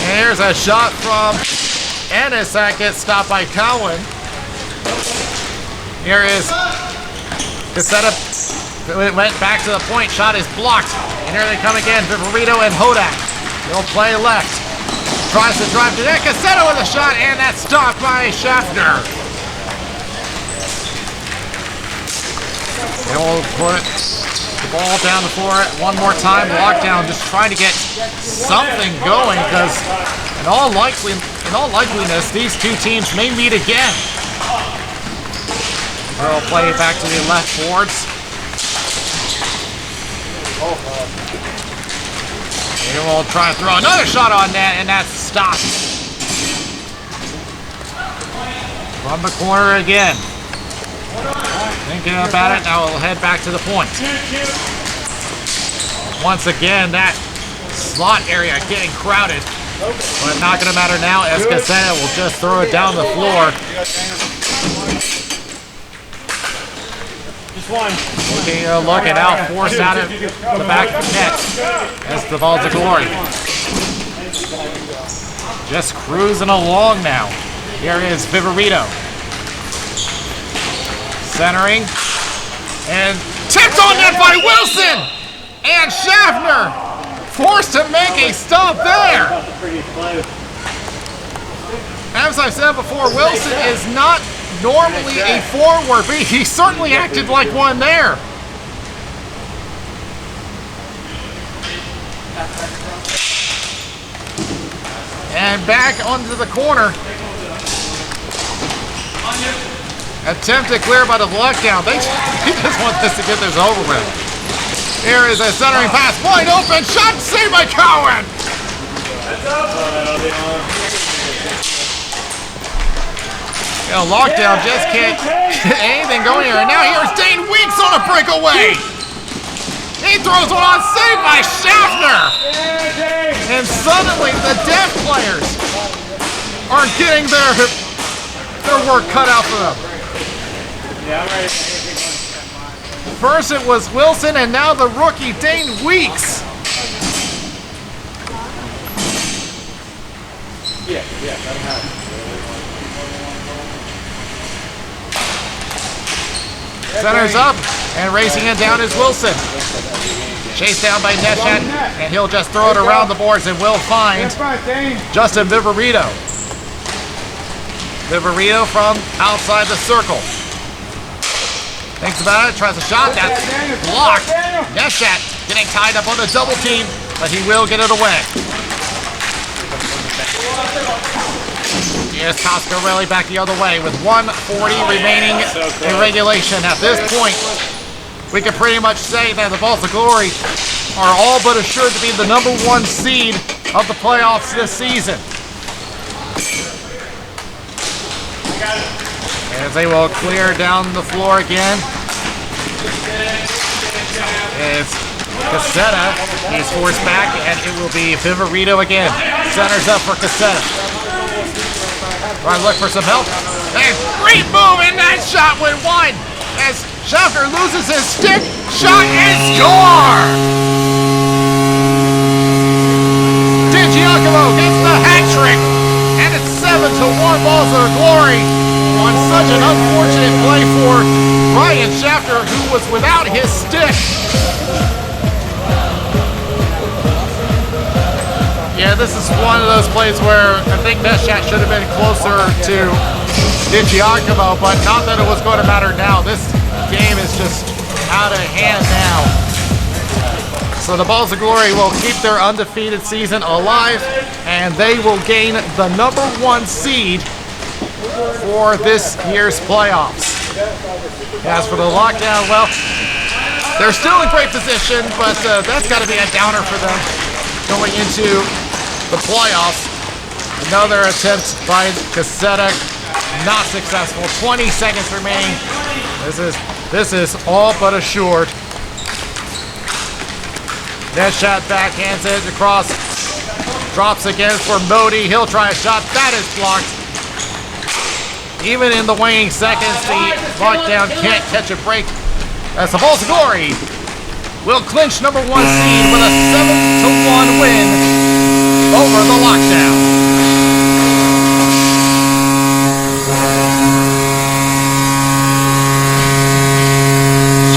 And here's a shot from Ennis that gets stopped by Cowan. Here is the setup. It went back to the point. Shot is blocked. And here they come again. Viverito and Hodak. They'll play left. Tries to drive to net. Cassetto with a shot, and that's stopped by Schaffner. They'll put the ball down the floor one more time. Lockdown just trying to get something going because in all likeliness, these two teams may meet again. They'll play it back to the left boards. They will try to throw another shot on net, and that's stopped. From the corner again. Thinking about it, now we'll head back to the point. Once again, that slot area getting crowded. But not going to matter now. Escaseta will just throw it down the floor. Taking a look at out, forced out of the back of the net. That's the Balls of Glory. Just cruising along now. Here is Viverito. Centering. And tipped on net by Wilson! And Schaffner forced to make a stop there. As I've said before, Wilson is not normally a forward, but he certainly acted like one there. And back onto the corner. Attempted clear by the lockdown. They just want this to get this over with. Here is a centering pass, wide open, shot saved by Cowan. Lockdown just can't get anything going here. And now here's Dane Weeks on a breakaway. He throws one on, saved by Schaffner. And suddenly the deaf players are getting their work cut out for them. First it was Wilson, and now the rookie Dane Weeks. Centers up, and racing it down is Wilson. Chased down by Neshat, and he'll just throw it around the boards and will find Justin Viverito. Viverito from outside the circle. Thinks about it, tries a shot, that's blocked. Neshat getting tied up on the double team, but he will get it away. Here's Coscarelli back the other way with 1:40 remaining in regulation. At this point, we can pretty much say that the Balls of Glory are all but assured to be the #1 seed of the playoffs this season. As they will clear down the floor again. It's Cassetta. He's forced back, and it will be Viverito again. Centers up for Cassetta. Trying to look for some help. And great move, and that shot went wide as Schaffer loses his stick. Shot and score! DiGiacomo gets the hat trick, and it's 7-1 Balls of Glory on such an unfortunate play for Ryan Schaffer, who was without his stick. Yeah, this is one of those plays where I think that shot should have been closer to DiGiacomo, but not that it was going to matter now. This game is just out of hand now. So the Balls of Glory will keep their undefeated season alive, and they will gain the #1 seed for this year's playoffs. As for the Lockdown, well, they're still in great position, but that's got to be a downer for them going into the playoffs. Another attempt by Cassetta, not successful. 20 seconds remaining. This is all but assured. Net shot backhands it across. Drops again for Modi. He'll try a shot. That is blocked. Even in the waning seconds, the Lockdown can't catch a break as the Balls of Glory will clinch #1 seed with a 7-1 win over the Lockdown.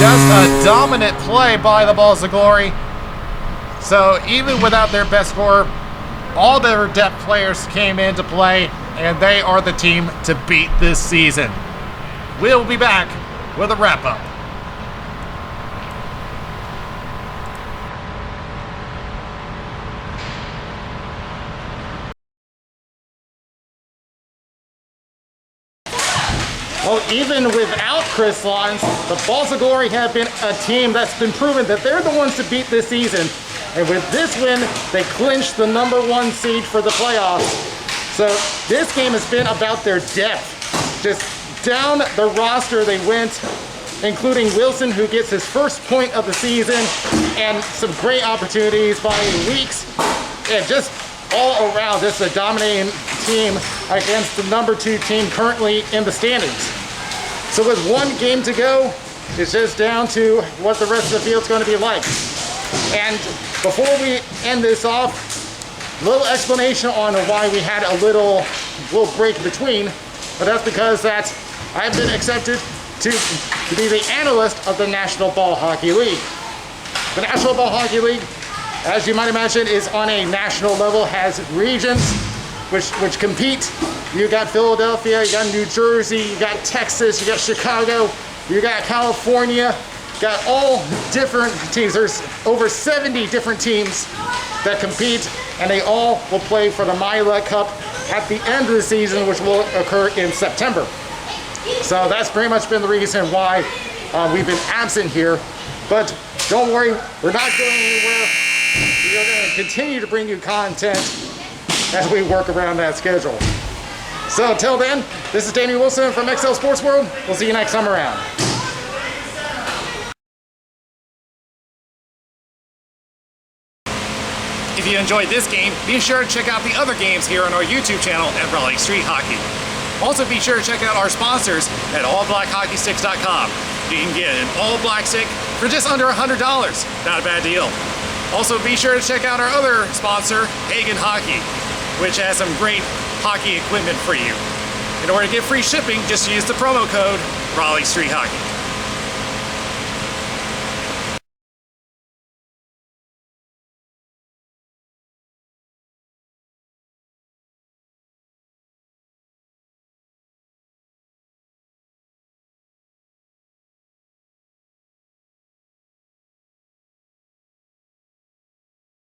Just a dominant play by the Balls of Glory. So even without their best scorer, all their depth players came into play, and they are the team to beat this season. We'll be back with a wrap-up. Well, even without Chris Lawrence, the Balls of Glory have been a team that's been proven that they're the ones to beat this season. And with this win, they clinched the #1 seed for the playoffs. So this game has been about their depth. Just down the roster they went, including Wilson, who gets his first point of the season, and some great opportunities by Weeks. And just all around, just a dominating team against the #2 team currently in the standings. So with one game to go, it's just down to what the rest of the field's going to be like. And before we end this off, a little explanation on why we had a little break between, but that's because I've been accepted to be the analyst of the National Ball Hockey League. The National Ball Hockey League, as you might imagine, is on a national level, has regions which compete. You got Philadelphia, you got New Jersey, you got Texas, you got Chicago, you got California, you got all different teams. There's over 70 different teams that compete, and they all will play for the Mila Cup at the end of the season, which will occur in September. So that's pretty much been the reason why we've been absent here. But don't worry, we're not going anywhere. We are going to continue to bring you content as we work around that schedule. So until then, this is Danny Wilson from XL Sports World. We'll see you next time around. If you enjoyed this game, be sure to check out the other games here on our YouTube channel at Raleigh Street Hockey. Also be sure to check out our sponsors at allblackhockeysticks.com. You can get an all-black stick for just under $100. Not a bad deal. Also be sure to check out our other sponsor, Hagen Hockey, which has some great hockey equipment for you. In order to get free shipping, just use the promo code Raleigh Street Hockey.